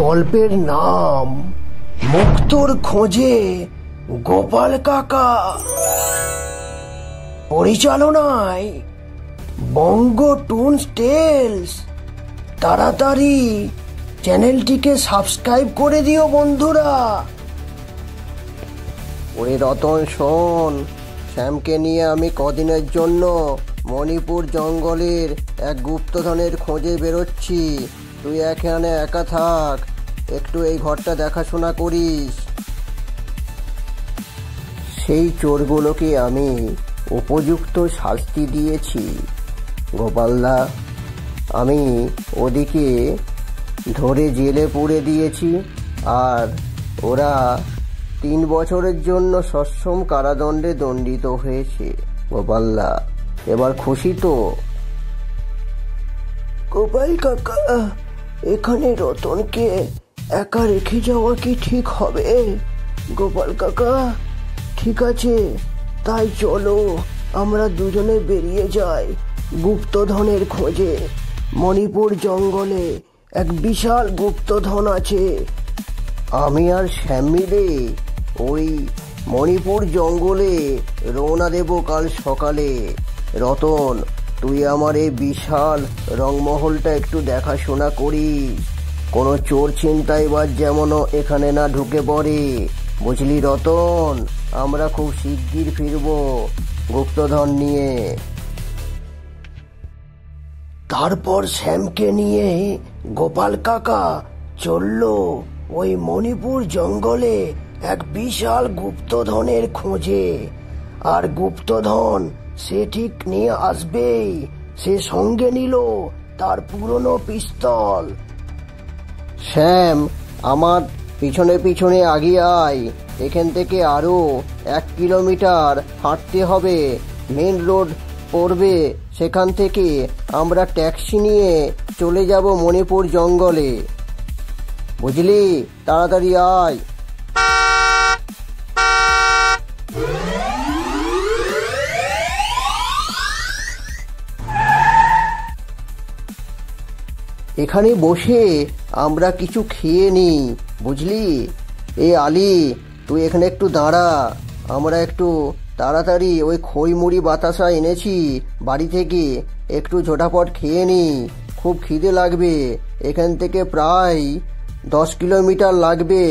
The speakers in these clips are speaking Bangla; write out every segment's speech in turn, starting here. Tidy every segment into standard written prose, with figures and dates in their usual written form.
গল্পের নাম মুক্তোর খোঁজে গোপাল কাকা। পরিচালনায় বঙ্গ টুনস টেলস। তাড়াতাড়ি চ্যানেলটিকে সাবস্ক্রাইব করে দিও বন্ধুরা। ওরে রতন শোন, শ্যামকে নিয়ে আমি কদিনের জন্য মণিপুর জঙ্গলের এক গুপ্তধনের খোঁজে বেরোচ্ছি। তুই এখানে একা থাক, একটু এই ঘরটা দেখাশোনা করিস। সেই চোরগুলোকে আমি উপযুক্ত শাস্তি দিয়েছি গোপালদা। আমি ওদিকে ধরে জেলে পুরে দিয়েছি, আর ওরা 3 বছরের জন্য সশ্রম কারাদণ্ডে দণ্ডিত হয়েছে গোপালদা। এবার খুশি তো? গোপাল কাকা, এখানে রতনকে একা রেখে যাওয়া কি ঠিক হবে? গোপাল কাকা, ঠিক আছে, তাই চলো আমরা দুজনে বেরিয়ে যাই গুপ্তধনের খোঁজে। মণিপুর জঙ্গলে এক বিশাল গুপ্তধন আছে। আমি আর শ্যাম মিলে ওই মণিপুর জঙ্গলে রওনা দেব কাল সকালে। রতন, তুই আমার এই বিশাল রংমহলটা একটু দেখাশোনা করিস। কোনো চোর ছিনতাইবাজ যেমন এখানে না ঢুকে পড়ে, বুঝলি রতন? আমরা খুব শিগগির ফিরব গুপ্তধন নিয়ে। তারপর শ্যামকে নিয়ে গোপাল কাকা চলল ওই মণিপুর জঙ্গলে এক বিশাল গুপ্তধনের খোঁজে। আর গুপ্তধন সে ঠিক নিয়ে আসবেই। সে সঙ্গে নিল তার পুরনো পিস্তল। শ্যাম, আমার পিছনে পিছনে আগিয়ে আয়। এখান থেকে আরো 1 কিলোমিটার হাঁটতে হবে, মেন রোড পড়বে। সেখান থেকে আমরা ট্যাক্সি নিয়ে চলে যাব মণিপুর জঙ্গলে, বুঝলি? তাড়াতাড়ি আয়। এখানে বসে আমরা কিছু খেয়ে নিই, বুঝলি? এ আলী, তুই এখানে একটু দাঁড়া। আমরা একটু তাড়াতাড়ি ওই খই মুড়ি বাতাসা এনেছি বাড়ি থেকে, একটু ঝোটাপট খেয়ে নি। খুব খিদে লাগবে। এখান থেকে প্রায় 10 কিলোমিটার লাগবে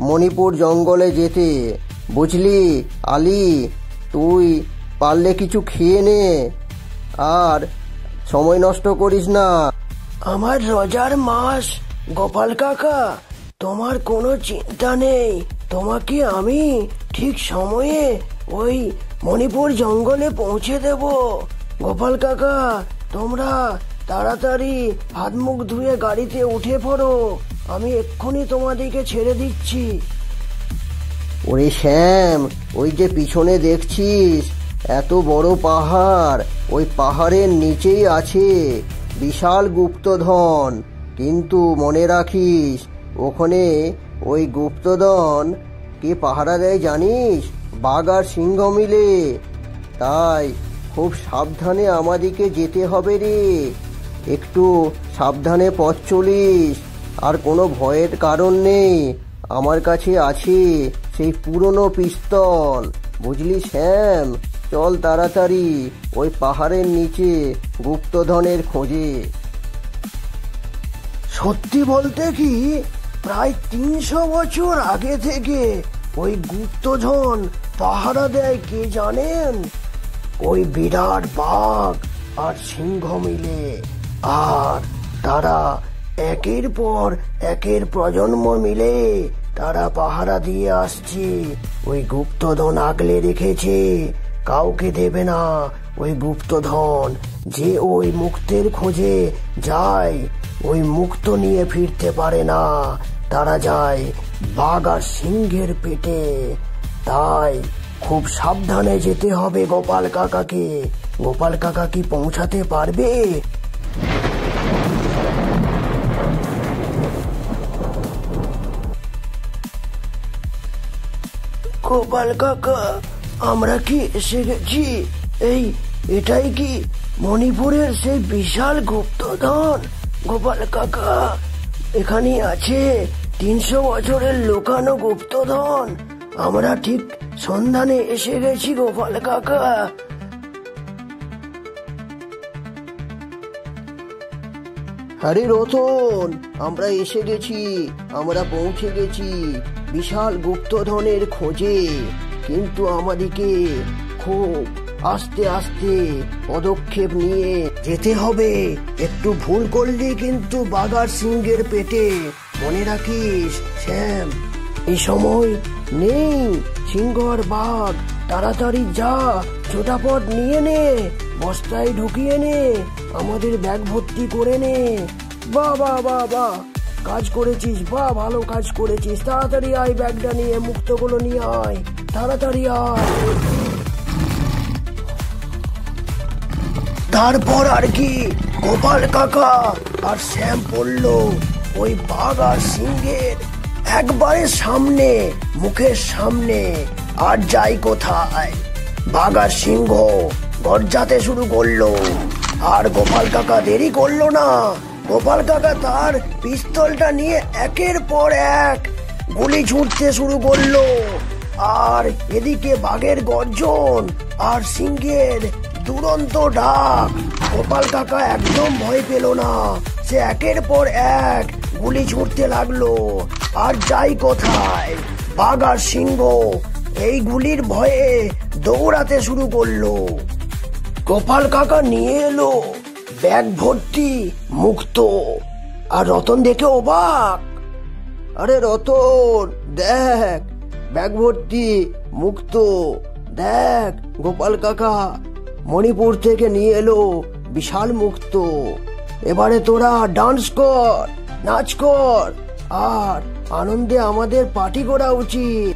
মণিপুর জঙ্গলে যেতে, বুঝলি? আলী, তুই পারলে কিছু খেয়ে নে, আর সময় নষ্ট করিস না। আমার রোজার মাস গোপাল কাকা, তোমার কোনো চিন্তা নেই। তোমাকে আমি ঠিক সময়ে ওই মণিপুর জঙ্গলে পৌঁছে দেব। গোপাল কাকা, তোমরা তাড়াতাড়ি হাত মুখ ধুয়ে গাড়িতে উঠে পড়ো। আমি এক্ষুনি তোমাদেরকে ছেড়ে দিচ্ছি। ওরে শ্যাম, ওই যে পিছনে দেখছিস এত বড় পাহাড়, ওই পাহাড়ের নিচেই আছে বিশাল গুপ্তধন। কিন্তু মনে রাখিস, ওখানে ওই গুপ্তধন কে পাহারা দেয় জানিস? বাঘ আর সিংহ মিলে। তাই খুব সাবধানে আমাদিকে যেতে হবে রে। একটু সাবধানে পথ চলিস। আর কোনো ভয়ের কারণ নেই, আমার কাছে আছে সেই পুরনো পিস্তল, বুঝলি শ্যাম? চল তাড়াতাড়ি ওই পাহাড়ের নিচে গুপ্তধনের খোঁজে। সত্যি বলতে কি, প্রায় 300 বছর আগে থেকে ওই গুপ্তধন পাহারা দেয় কে জানেন? ওই বিরাট বাঘ আর সিংহ মিলে। আর তারা একের পর একের প্রজন্ম মিলে তারা পাহারা দিয়ে আসছে। ওই গুপ্তধন আগলে রেখেছে, কাউকে দেবে না ওই গুপ্তধন। যে ওই মুক্তের খোঁজে যায়, ওই মুক্ত নিয়ে ফিরতে পারে না। তারা যায় বাঘ আর সিংহের পেটে। তাই খুব সাবধানে যেতে হবে গোপাল কাকাকে। গোপাল কাকা কি পৌঁছাতে পারবে? গোপাল কাকা, আমরা কি এসে গেছি? এটাই কি মণিপুরের সেই বিশাল গুপ্তধন? গোপাল কাকা, এখানেই আছে 300 বছরের লুকানো গুপ্তধন। আমরা ঠিক সন্ধানে এসে গেছি গোপাল কাকা। আরে রতন, আমরা এসে গেছি, আমরা পৌঁছে গেছি বিশাল গুপ্তধনের খোঁজে। কিন্তু আমাদেরকে খুব আস্তে আস্তে পদক্ষেপ নিয়ে যেতে হবে। একটু ভুল করলে কিন্তু বাঘার সিংহের পেটে। মনে রাখিস শ্যাম, এই সময় নেই সিংহ আর বাঘ। তাড়াতাড়ি যা, ছোটাপট নিয়ে নে, বস্তায় ঢুকিয়ে নে, আমাদের ব্যাগ ভর্তি করে নে। বাহ বাহ বাহ বাহ, কাজ করেছিস, বাহ ভালো কাজ করেছিস। তাড়াতাড়ি আয়, ব্যাগটা নিয়ে, মুক্তগুলো নিয়ে আয়, তাড়াতাড়ি আয়। তারপর আর কি, গোপাল কাকা আর শ্যাম পড়ল ওই বাঘ আর সিংহের একবারে সামনে, মুখের সামনে। আর যাই কোথায়, বাঘ আর সিংহ গর্জাতে শুরু করলো। আর গোপাল কাকা দেরি করলো না। গোপাল কাকা তার পিস্তলটা নিয়ে একের পর এক গুলি ছুটতে শুরু করলো। আর এদিকে বাঘের গর্জন আর সিংহের দুরন্ত ডাক। গোপাল কাকা একদম ভয় পেল না। সে একের পর এক গুলি ছুটতে লাগলো। আর যাই কোথায়, বাঘ আর সিংহ এই গুলির ভয়ে দৌড়াতে শুরু করলো। গোপাল কাকা নিয়ে এলো ব্যাগ ভর্তি মুক্ত। আর রতন দেখে অবাক। আরে রতন দেখ, ব্যাগ ভর্তি মুক্ত। দেখ, গোপাল কাকা মণিপুর থেকে নিয়ে এলো বিশাল মুক্ত। এবারে তোরা ডান্স কর, নাচ কর, আর আনন্দে আমাদের পার্টি করা উচিত।